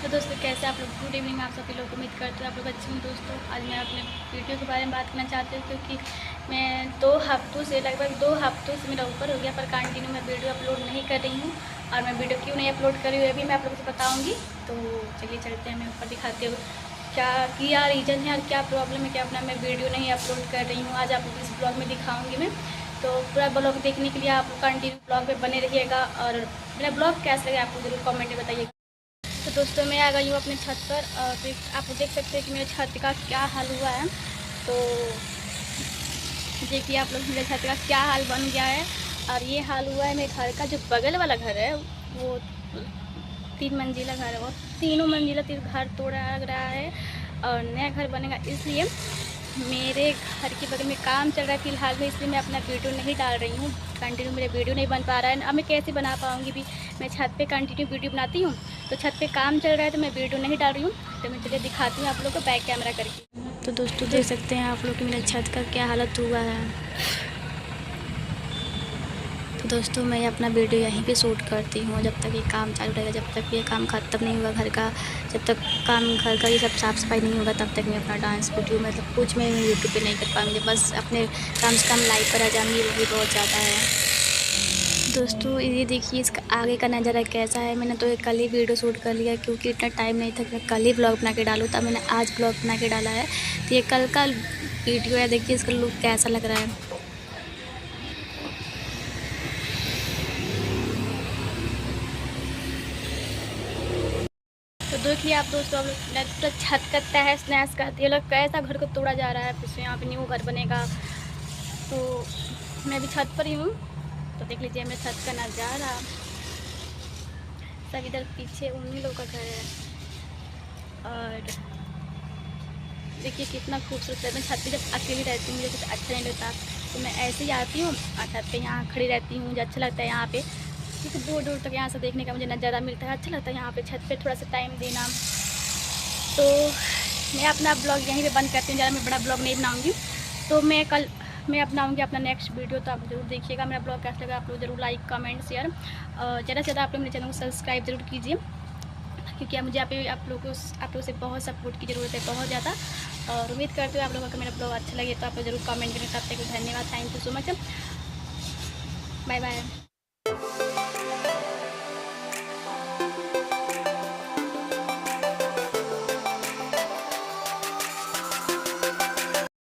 तो दोस्तों कैसे आप लोग, गुड इवनिंग आप सभी लोग, उम्मीद करते हो आप लोग अच्छे हैं। दोस्तों आज मैं अपने वीडियो के बारे में बात करना चाहती हूँ, क्योंकि मैं लगभग 2 हफ्तों से मेरा ऊपर हो गया पर कंटिन्यू मैं वीडियो अपलोड नहीं कर रही हूँ। और मैं वीडियो क्यों नहीं अपलोड कर रही हूँ अभी मैं आप लोगों से बताऊँगी। तो चलिए चलते हैं, मैं ऊपर दिखाती हूँ क्या रीज़न है और क्या प्रॉब्लम है, क्या अपना मैं वीडियो नहीं अपलोड कर रही हूँ। आज आप लोग इस ब्लॉग में दिखाऊँगी मैं। तो पूरा ब्लॉग देखने के लिए आप कंटिन्यू ब्लॉग में बने रहिएगा और मेरा ब्लॉग कैसा लगे आपको ज़रूर कमेंट में बताइएगा। तो दोस्तों मैं आ गई हूँ अपने छत पर और आप देख सकते हैं कि मेरे छत का क्या हाल हुआ है। तो देखिए आप लोग, मेरे छत का क्या हाल बन गया है। और ये हाल हुआ है मेरे घर का, जो बगल वाला घर है वो 3 मंजिला घर है और तीनों मंजिला घर तोड़ा लग रहा है और नया घर बनेगा। इसलिए मेरे घर के बगल में काम चल रहा है फ़िलहाल में, इसलिए मैं अपना वीडियो नहीं डाल रही हूँ। कंटिन्यू मेरे वीडियो नहीं बन पा रहा है। अब मैं कैसे बना पाऊँगी भी, मैं छत पे कंटिन्यू वीडियो बनाती हूँ तो छत पे काम चल रहा है तो मैं वीडियो नहीं डाल रही हूँ। तो मैं चलिए दिखाती हूँ आप लोग को बैक कैमरा करके। तो दोस्तों देख सकते हैं आप लोग कि मेरे छत का क्या हालत हुआ है। तो दोस्तों मैं अपना वीडियो यहीं पे शूट करती हूँ जब तक ये काम चालू रहेगा, जब तक ये काम ख़त्म नहीं हुआ घर का, जब तक काम घर का ये सब साफ़ सफाई नहीं होगा तब तक मैं अपना डांस वीडियो मतलब कुछ मैं यूट्यूब पे नहीं कर पाऊँगी। बस अपने कम से कम लाइव पर आ जाऊँगी, वो भी बहुत ज़्यादा है। दोस्तों ये देखिए इसका आगे का नज़ारा कैसा है। मैंने तो कल ही वीडियो शूट कर लिया क्योंकि इतना टाइम नहीं था कि मैं कल ही ब्लॉग बना के डालूँ, तब मैंने आज ब्लॉग बना के डाला है। तो ये कल का वीडियो है, देखिए इसका लुक कैसा लग रहा है। तो देखिए आप दोस्तों, अब पूरा छत का तहस नहस कर दिया, लोग कैसा घर को तोड़ा जा रहा है, फिर से यहाँ पे न्यू घर बनेगा। तो मैं भी छत पर ही हूँ, तो देख लीजिए मेरे छत का नज़ारा। सब इधर पीछे उन्हीं लोग का घर है और देखिए कितना खूबसूरत है। मैं छत पे जब अकेली रहती हूँ मुझे कुछ अच्छा नहीं लगता, तो मैं ऐसे ही आती हूँ और छत पे यहाँ खड़ी रहती हूँ। मुझे अच्छा लगता है यहाँ पे, क्योंकि दूर दूर तक यहाँ से देखने का मुझे नज़ारा मिलता है। अच्छा लगता है यहाँ पे छत पे थोड़ा सा टाइम देना। तो मैं अपना ब्लॉग यहीं पे बंद करती हूँ, ज़्यादा मैं बड़ा ब्लॉग नहीं बनाऊँगी। तो मैं अपनाऊँगी अपना नेक्स्ट वीडियो, तो आप ज़रूर देखिएगा। मेरा ब्लॉग कैसा लगा आप लोग ज़रूर लाइक कमेंट शेयर ज़्यादा से ज़्यादा आप लोग मेरे चैनल को सब्सक्राइब ज़रूर कीजिए, क्योंकि मुझे आप लोगों से बहुत सपोर्ट की ज़रूरत है, बहुत ज़्यादा। और उम्मीद करती हूँ आप लोगों को मेरा ब्लॉग अच्छा लगे तो आप लोग ज़रूर कमेंट करें। तब तक धन्यवाद, thank you so much, bye bye.